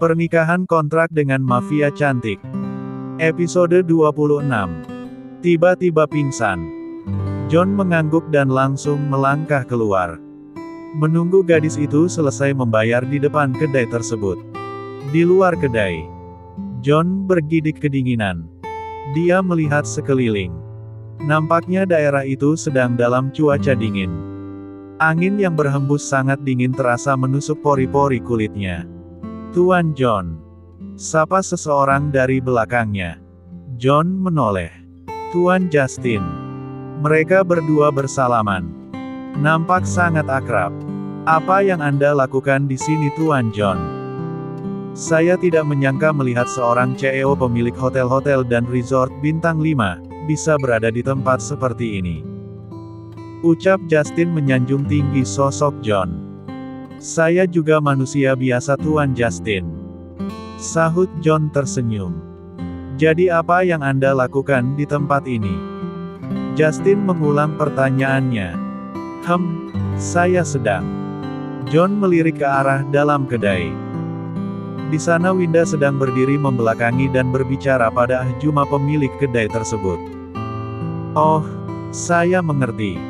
Pernikahan kontrak dengan mafia cantik. Episode 26. Tiba-tiba pingsan. John mengangguk dan langsung melangkah keluar. Menunggu gadis itu selesai membayar di depan kedai tersebut. Di luar kedai, John bergidik kedinginan. Dia melihat sekeliling. Nampaknya daerah itu sedang dalam cuaca dingin. Angin yang berhembus sangat dingin terasa menusuk pori-pori kulitnya. "Tuan John," sapa seseorang dari belakangnya. John menoleh. "Tuan Justin." Mereka berdua bersalaman. Nampak sangat akrab. "Apa yang Anda lakukan di sini, Tuan John?" "Saya tidak menyangka melihat seorang CEO pemilik hotel-hotel dan resort bintang 5, bisa berada di tempat seperti ini," ucap Justin menyanjung tinggi sosok John. "Saya juga manusia biasa, Tuan Justin," sahut John tersenyum. "Jadi apa yang Anda lakukan di tempat ini?" Justin mengulang pertanyaannya. Saya sedang." John melirik ke arah dalam kedai. Di sana Winda sedang berdiri membelakangi dan berbicara pada Juma pemilik kedai tersebut. "Oh, saya mengerti.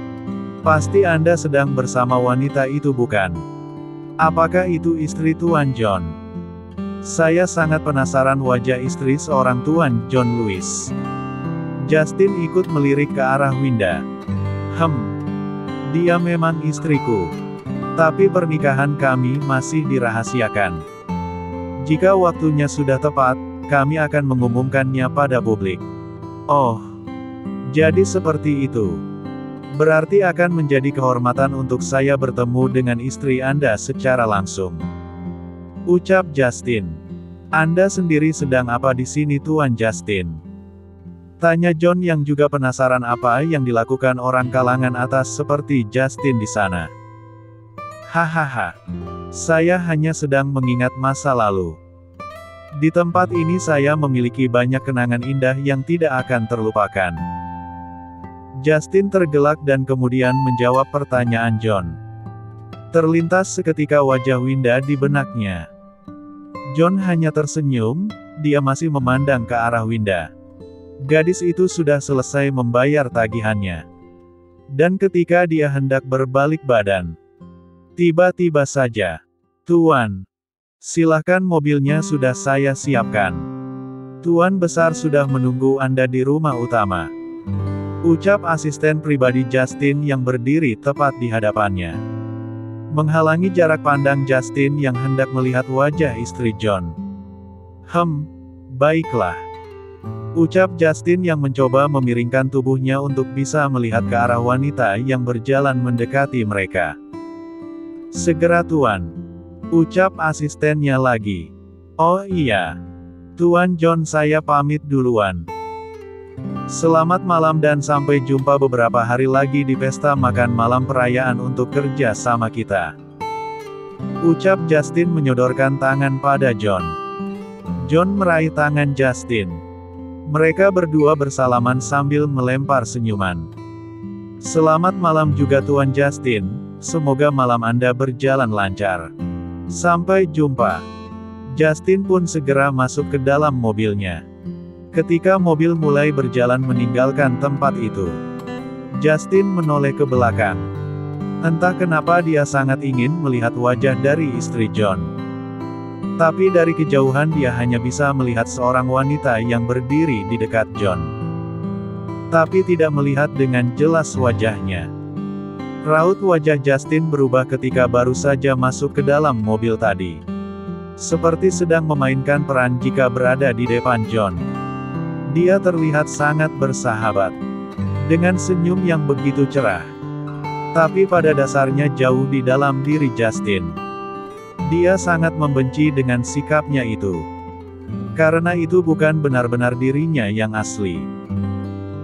Pasti Anda sedang bersama wanita itu, bukan? Apakah itu istri Tuan John? Saya sangat penasaran wajah istri seorang Tuan John Louis." Justin ikut melirik ke arah Winda. Dia memang istriku. Tapi pernikahan kami masih dirahasiakan. Jika waktunya sudah tepat, kami akan mengumumkannya pada publik." "Oh, jadi seperti itu. Berarti akan menjadi kehormatan untuk saya bertemu dengan istri Anda secara langsung," ucap Justin. "Anda sendiri sedang apa di sini, Tuan Justin?" tanya John yang juga penasaran apa yang dilakukan orang kalangan atas seperti Justin di sana. "Hahaha. Saya hanya sedang mengingat masa lalu. Di tempat ini saya memiliki banyak kenangan indah yang tidak akan terlupakan." Justin tergelak dan kemudian menjawab pertanyaan John. Terlintas seketika wajah Winda di benaknya. John hanya tersenyum, dia masih memandang ke arah Winda. Gadis itu sudah selesai membayar tagihannya. Dan ketika dia hendak berbalik badan, tiba-tiba saja, "Tuan, silahkan, mobilnya sudah saya siapkan. Tuan besar sudah menunggu Anda di rumah utama," ucap asisten pribadi Justin yang berdiri tepat di hadapannya. Menghalangi jarak pandang Justin yang hendak melihat wajah istri John. Baiklah," ucap Justin yang mencoba memiringkan tubuhnya untuk bisa melihat ke arah wanita yang berjalan mendekati mereka. "Segera, Tuan," ucap asistennya lagi. "Oh iya. Tuan John, saya pamit duluan. Selamat malam dan sampai jumpa beberapa hari lagi di pesta makan malam perayaan untuk kerja sama kita," ucap Justin menyodorkan tangan pada John. John meraih tangan Justin. Mereka berdua bersalaman sambil melempar senyuman. "Selamat malam juga, Tuan Justin. Semoga malam Anda berjalan lancar. Sampai jumpa." Justin pun segera masuk ke dalam mobilnya. Ketika mobil mulai berjalan meninggalkan tempat itu, Justin menoleh ke belakang. Entah kenapa dia sangat ingin melihat wajah dari istri John. Tapi dari kejauhan dia hanya bisa melihat seorang wanita yang berdiri di dekat John. Tapi tidak melihat dengan jelas wajahnya. Raut wajah Justin berubah ketika baru saja masuk ke dalam mobil tadi. Seperti sedang memainkan peran jika berada di depan John. Dia terlihat sangat bersahabat. Dengan senyum yang begitu cerah. Tapi pada dasarnya jauh di dalam diri Justin, dia sangat membenci dengan sikapnya itu. Karena itu bukan benar-benar dirinya yang asli.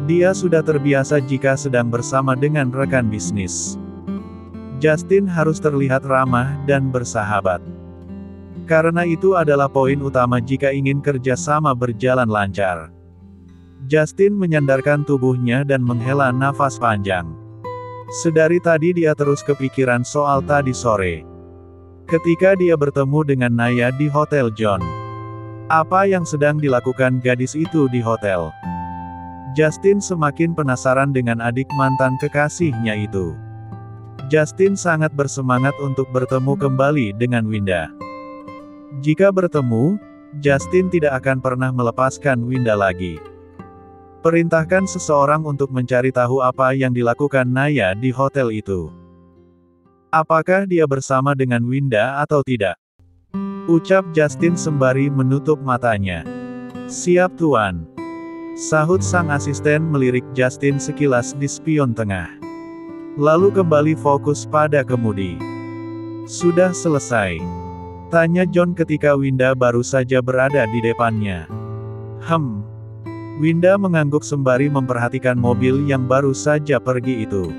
Dia sudah terbiasa jika sedang bersama dengan rekan bisnis. Justin harus terlihat ramah dan bersahabat. Karena itu adalah poin utama jika ingin kerjasama berjalan lancar. Justin menyandarkan tubuhnya dan menghela nafas panjang. Sedari tadi dia terus kepikiran soal tadi sore. Ketika dia bertemu dengan Naya di Hotel John. Apa yang sedang dilakukan gadis itu di hotel? Justin semakin penasaran dengan adik mantan kekasihnya itu. Justin sangat bersemangat untuk bertemu kembali dengan Winda. Jika bertemu, Justin tidak akan pernah melepaskan Winda lagi. Perintahkan seseorang untuk mencari tahu apa yang dilakukan Naya di hotel itu. Apakah dia bersama dengan Winda atau tidak? Ucap Justin sembari menutup matanya. Siap tuan. Sahut sang asisten melirik Justin sekilas di spion tengah. Lalu kembali fokus pada kemudi. Sudah selesai? Tanya John ketika Winda baru saja berada di depannya. Winda mengangguk sembari memperhatikan mobil yang baru saja pergi itu.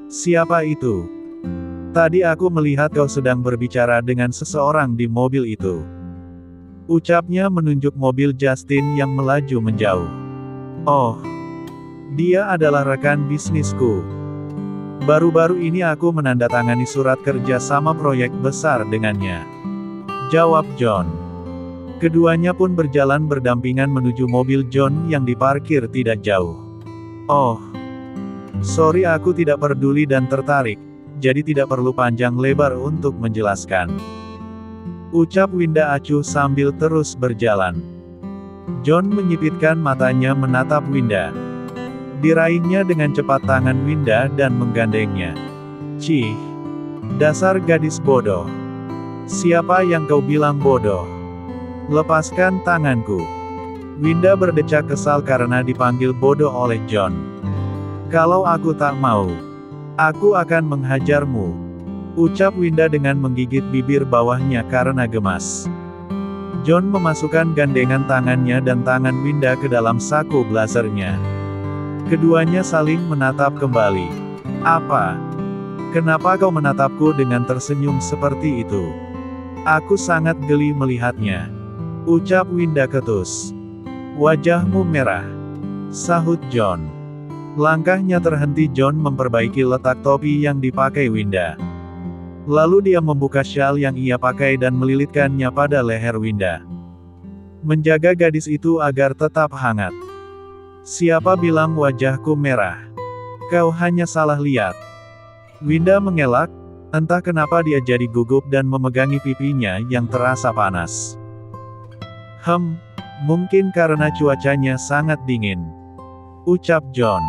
Siapa itu? Tadi aku melihat kau sedang berbicara dengan seseorang di mobil itu. Ucapnya menunjuk mobil Justin yang melaju menjauh. Oh, dia adalah rekan bisnisku. Baru-baru ini aku menandatangani surat kerja sama proyek besar dengannya. Jawab John. Keduanya pun berjalan berdampingan menuju mobil John yang diparkir tidak jauh. Oh, sorry aku tidak peduli dan tertarik. Jadi tidak perlu panjang lebar untuk menjelaskan. Ucap Winda acuh sambil terus berjalan. John menyipitkan matanya menatap Winda. Diraihnya dengan cepat tangan Winda dan menggandengnya. Cih, dasar gadis bodoh. Siapa yang kau bilang bodoh? Lepaskan tanganku. Winda berdecak kesal karena dipanggil bodoh oleh John. Kalau aku tak mau, aku akan menghajarmu. Ucap Winda dengan menggigit bibir bawahnya karena gemas. John memasukkan gandengan tangannya dan tangan Winda ke dalam saku blazernya. Keduanya saling menatap kembali. Apa? Kenapa kau menatapku dengan tersenyum seperti itu? Aku sangat geli melihatnya. Ucap Winda ketus. Wajahmu merah. Sahut John. Langkahnya terhenti. John memperbaiki letak topi yang dipakai Winda. Lalu dia membuka syal yang ia pakai dan melilitkannya pada leher Winda. Menjaga gadis itu agar tetap hangat. Siapa bilang wajahku merah? Kau hanya salah lihat. Winda mengelak, entah kenapa dia jadi gugup dan memegangi pipinya yang terasa panas. Mungkin karena cuacanya sangat dingin. Ucap John.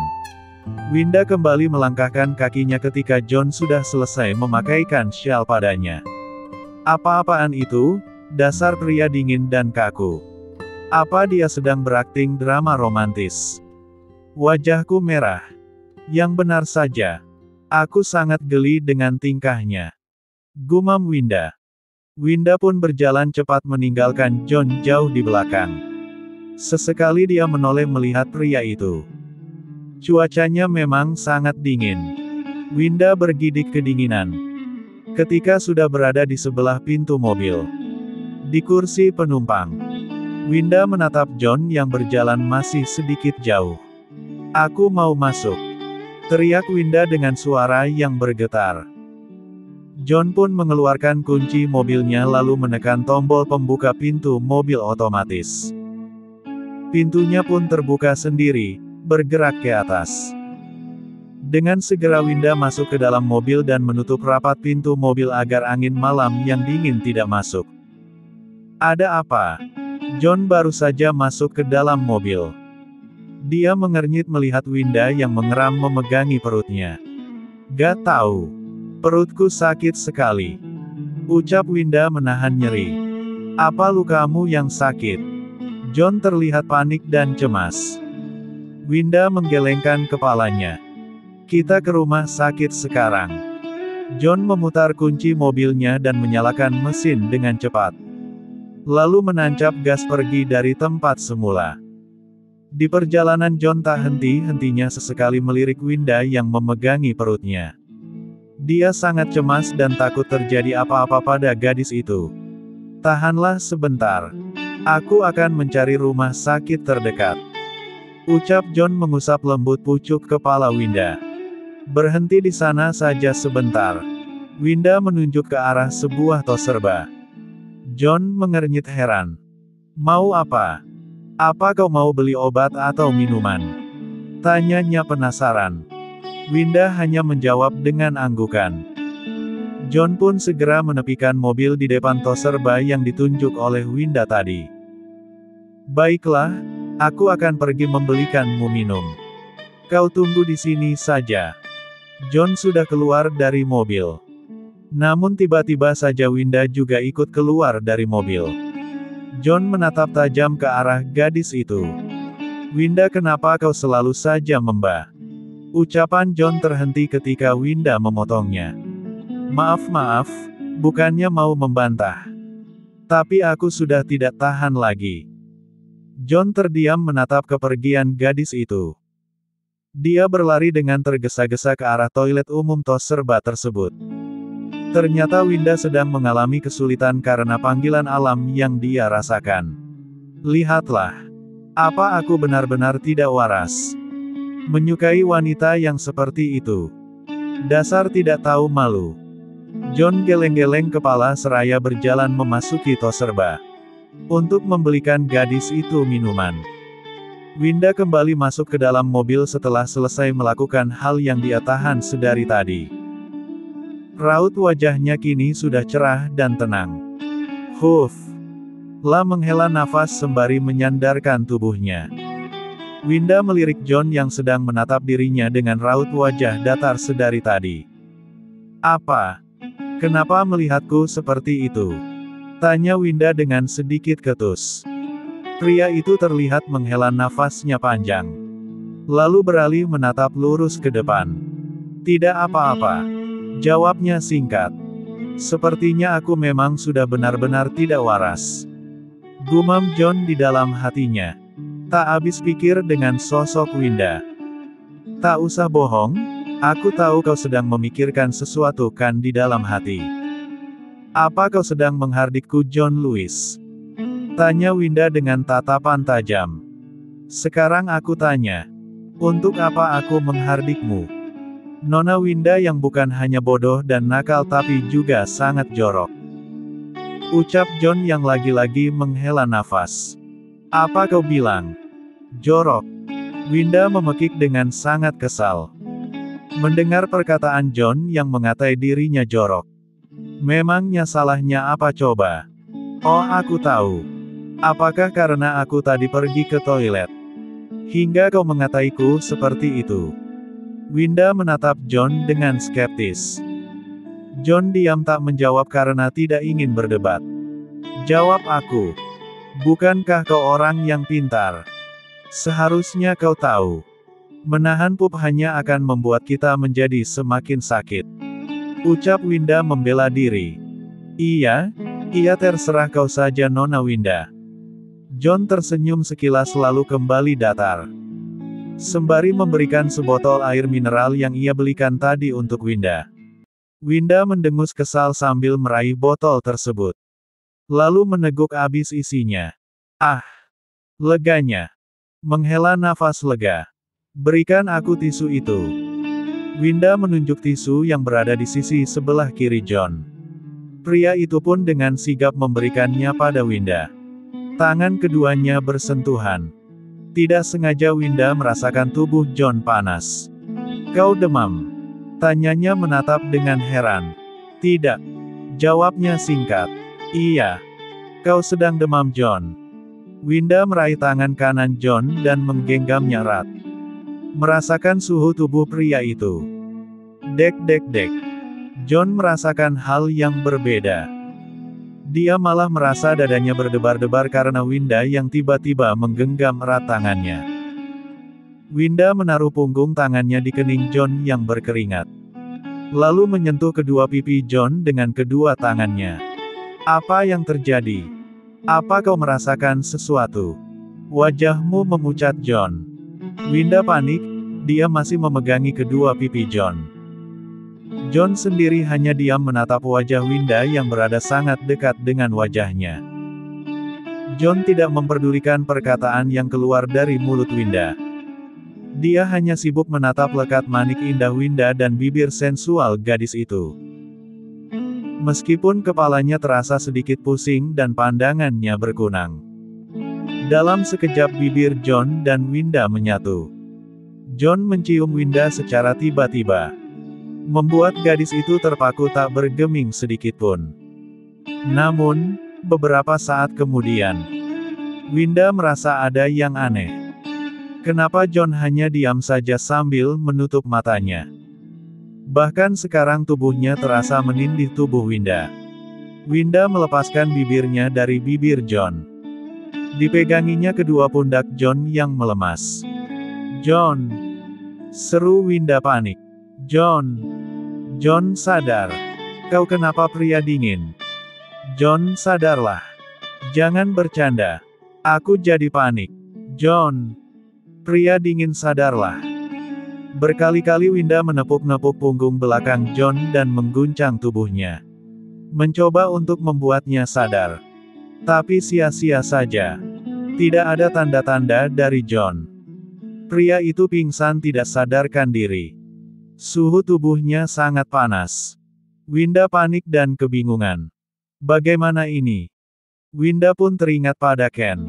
Winda kembali melangkahkan kakinya ketika John sudah selesai memakaikan syal padanya. Apa-apaan itu? Dasar pria dingin dan kaku. Apa dia sedang berakting drama romantis? Wajahku merah. Yang benar saja. Aku sangat geli dengan tingkahnya. Gumam Winda. Winda pun berjalan cepat meninggalkan John jauh di belakang. Sesekali dia menoleh melihat pria itu. Cuacanya memang sangat dingin. Winda bergidik kedinginan. Ketika sudah berada di sebelah pintu mobil. Di kursi penumpang. Winda menatap John yang berjalan masih sedikit jauh. Aku mau masuk. Teriak Winda dengan suara yang bergetar. John pun mengeluarkan kunci mobilnya lalu menekan tombol pembuka pintu mobil otomatis. Pintunya pun terbuka sendiri, bergerak ke atas. Dengan segera Winda masuk ke dalam mobil dan menutup rapat pintu mobil agar angin malam yang dingin tidak masuk. Ada apa? John baru saja masuk ke dalam mobil. Dia mengernyit melihat Winda yang mengeram memegangi perutnya. Gak tahu. Perutku sakit sekali. Ucap Winda menahan nyeri. Apa lukamu yang sakit? John terlihat panik dan cemas. Winda menggelengkan kepalanya. Kita ke rumah sakit sekarang. John memutar kunci mobilnya dan menyalakan mesin dengan cepat. Lalu menancap gas pergi dari tempat semula. Di perjalanan John tak henti-hentinya sesekali melirik Winda yang memegangi perutnya. Dia sangat cemas dan takut terjadi apa-apa pada gadis itu. Tahanlah sebentar. Aku akan mencari rumah sakit terdekat. Ucap John mengusap lembut pucuk kepala Winda. Berhenti di sana saja sebentar. Winda menunjuk ke arah sebuah tos serba. John mengernyit heran. Mau apa? Apa kau mau beli obat atau minuman? Tanyanya penasaran. Winda hanya menjawab dengan anggukan. John pun segera menepikan mobil di depan tos serba yang ditunjuk oleh Winda tadi. Baiklah, aku akan pergi membelikanmu minum. Kau tunggu di sini saja. John sudah keluar dari mobil. Namun tiba-tiba saja Winda juga ikut keluar dari mobil. John menatap tajam ke arah gadis itu. Winda, kenapa kau selalu saja membah? Ucapan John terhenti ketika Winda memotongnya. Maaf, bukannya mau membantah. Tapi aku sudah tidak tahan lagi. John terdiam menatap kepergian gadis itu. Dia berlari dengan tergesa-gesa ke arah toilet umum tos serba tersebut. Ternyata Winda sedang mengalami kesulitan karena panggilan alam yang dia rasakan. Lihatlah. Apa aku benar-benar tidak waras? Menyukai wanita yang seperti itu. Dasar tidak tahu malu. John geleng-geleng kepala seraya berjalan memasuki tos serba. Untuk membelikan gadis itu minuman. Winda kembali masuk ke dalam mobil setelah selesai melakukan hal yang dia tahan sedari tadi. Raut wajahnya kini sudah cerah dan tenang. Huff. La menghela nafas sembari menyandarkan tubuhnya. Winda melirik John yang sedang menatap dirinya dengan raut wajah datar sedari tadi. Apa? Kenapa melihatku seperti itu? Tanya Winda dengan sedikit ketus. Pria itu terlihat menghela nafasnya panjang. Lalu beralih menatap lurus ke depan. Tidak apa-apa. Jawabnya singkat. Sepertinya aku memang sudah benar-benar tidak waras. Gumam John di dalam hatinya. Tak habis pikir dengan sosok Winda. Tak usah bohong, aku tahu kau sedang memikirkan sesuatu kan di dalam hati. Apa kau sedang menghardikku, John Lewis? Tanya Winda dengan tatapan tajam. Sekarang aku tanya. Untuk apa aku menghardikmu? Nona Winda yang bukan hanya bodoh dan nakal tapi juga sangat jorok. Ucap John yang lagi-lagi menghela nafas. Apa kau bilang? Jorok. Winda memekik dengan sangat kesal. Mendengar perkataan John yang mengatai dirinya jorok. Memangnya salahnya apa coba? Oh, aku tahu. Apakah karena aku tadi pergi ke toilet? Hingga kau mengataiku seperti itu. Winda menatap John dengan skeptis. John diam tak menjawab karena tidak ingin berdebat. Jawab aku. Bukankah kau orang yang pintar? Seharusnya kau tahu. Menahan pup hanya akan membuat kita menjadi semakin sakit. Ucap Winda membela diri. Iya terserah kau saja Nona Winda. John tersenyum sekilas lalu kembali datar. Sembari memberikan sebotol air mineral yang ia belikan tadi untuk Winda. Winda mendengus kesal sambil meraih botol tersebut. Lalu meneguk habis isinya. Ah! Leganya. Menghela nafas lega. Berikan aku tisu itu. Winda menunjuk tisu yang berada di sisi sebelah kiri John. Pria itu pun dengan sigap memberikannya pada Winda. Tangan keduanya bersentuhan. Tidak sengaja Winda merasakan tubuh John panas. Kau demam? Tanyanya menatap dengan heran. Tidak. Jawabnya singkat. Iya. Kau sedang demam John. Winda meraih tangan kanan John dan menggenggamnya erat. Merasakan suhu tubuh pria itu. Dek. John merasakan hal yang berbeda. Dia malah merasa dadanya berdebar-debar karena Winda yang tiba-tiba menggenggam erat tangannya. Winda menaruh punggung tangannya di kening John yang berkeringat. Lalu menyentuh kedua pipi John dengan kedua tangannya. Apa yang terjadi? Apa kau merasakan sesuatu? Wajahmu memucat John. Winda panik, dia masih memegangi kedua pipi John. John sendiri hanya diam menatap wajah Winda yang berada sangat dekat dengan wajahnya. John tidak memperdulikan perkataan yang keluar dari mulut Winda. Dia hanya sibuk menatap lekat manik indah Winda dan bibir sensual gadis itu. Meskipun kepalanya terasa sedikit pusing dan pandangannya berkunang. Dalam sekejap bibir John dan Winda menyatu. John mencium Winda secara tiba-tiba. Membuat gadis itu terpaku tak bergeming sedikitpun. Namun, beberapa saat kemudian, Winda merasa ada yang aneh. Kenapa John hanya diam saja sambil menutup matanya? Bahkan sekarang tubuhnya terasa menindih tubuh Winda. Winda melepaskan bibirnya dari bibir John. Dipeganginya kedua pundak John yang melemas. "John!" seru Winda panik. "John! John sadar! Kau kenapa pria dingin? John sadarlah! Jangan bercanda! Aku jadi panik! John! Pria dingin sadarlah!" Berkali-kali Winda menepuk-nepuk punggung belakang John dan mengguncang tubuhnya. Mencoba untuk membuatnya sadar. Tapi sia-sia saja. Tidak ada tanda-tanda dari John. Pria itu pingsan tidak sadarkan diri. Suhu tubuhnya sangat panas. Winda panik dan kebingungan. Bagaimana ini? Winda pun teringat pada Ken.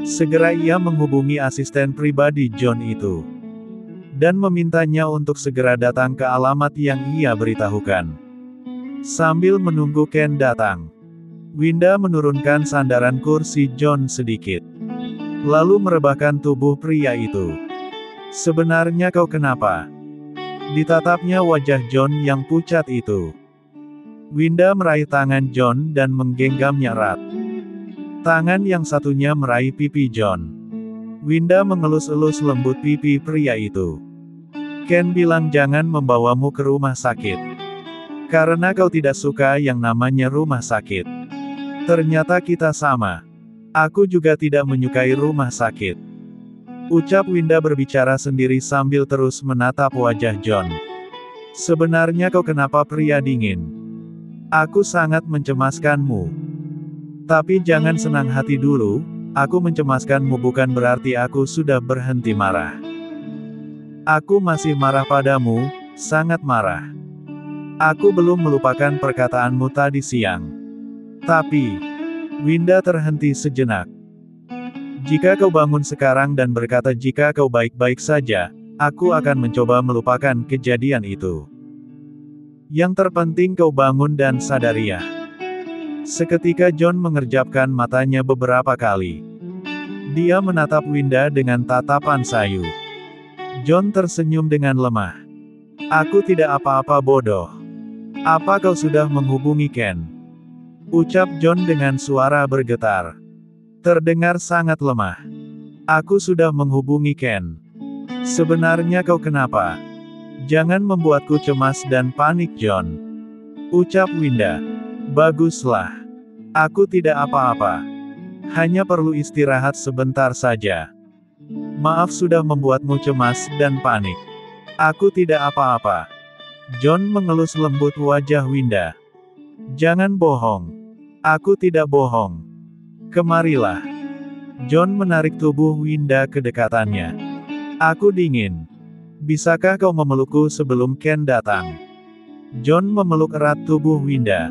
Segera ia menghubungi asisten pribadi John itu. Dan memintanya untuk segera datang ke alamat yang ia beritahukan. Sambil menunggu Ken datang, Winda menurunkan sandaran kursi John sedikit. Lalu merebahkan tubuh pria itu. "Sebenarnya kau kenapa?" Ditatapnya wajah John yang pucat itu. Winda meraih tangan John dan menggenggamnya erat. Tangan yang satunya meraih pipi John. Winda mengelus-elus lembut pipi pria itu. "Ken bilang jangan membawamu ke rumah sakit. Karena kau tidak suka yang namanya rumah sakit. Ternyata kita sama. Aku juga tidak menyukai rumah sakit," ucap Winda berbicara sendiri sambil terus menatap wajah John. "Sebenarnya kau kenapa pria dingin? Aku sangat mencemaskanmu. Tapi jangan senang hati dulu, aku mencemaskanmu bukan berarti aku sudah berhenti marah. Aku masih marah padamu, sangat marah. Aku belum melupakan perkataanmu tadi siang. Tapi..." Winda terhenti sejenak. "Jika kau bangun sekarang dan berkata jika kau baik-baik saja, aku akan mencoba melupakan kejadian itu. Yang terpenting kau bangun dan sadar ya." Seketika John mengerjapkan matanya beberapa kali. Dia menatap Winda dengan tatapan sayu. John tersenyum dengan lemah. "Aku tidak apa-apa bodoh. Apa kau sudah menghubungi Ken?" ucap John dengan suara bergetar. Terdengar sangat lemah. "Aku sudah menghubungi Ken." "Sebenarnya kau kenapa? Jangan membuatku cemas dan panik John," ucap Winda. "Baguslah. Aku tidak apa-apa. Hanya perlu istirahat sebentar saja. Maaf sudah membuatmu cemas dan panik." "Aku tidak apa-apa." John mengelus lembut wajah Winda. "Jangan bohong. Aku tidak bohong. Kemarilah." John menarik tubuh Winda ke dekatannya. "Aku dingin. Bisakah kau memelukku sebelum Ken datang?" John memeluk erat tubuh Winda.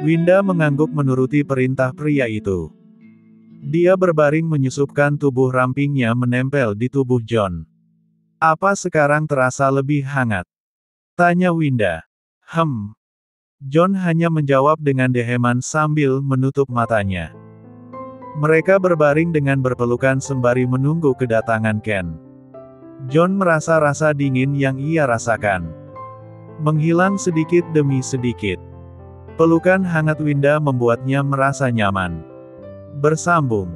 Winda mengangguk menuruti perintah pria itu. Dia berbaring menyusupkan tubuh rampingnya menempel di tubuh John. "Apa sekarang terasa lebih hangat?" tanya Winda. John hanya menjawab dengan deheman sambil menutup matanya. Mereka berbaring dengan berpelukan sembari menunggu kedatangan Ken. John merasa rasa dingin yang ia rasakan menghilang sedikit demi sedikit. Pelukan hangat Winda membuatnya merasa nyaman. Bersambung.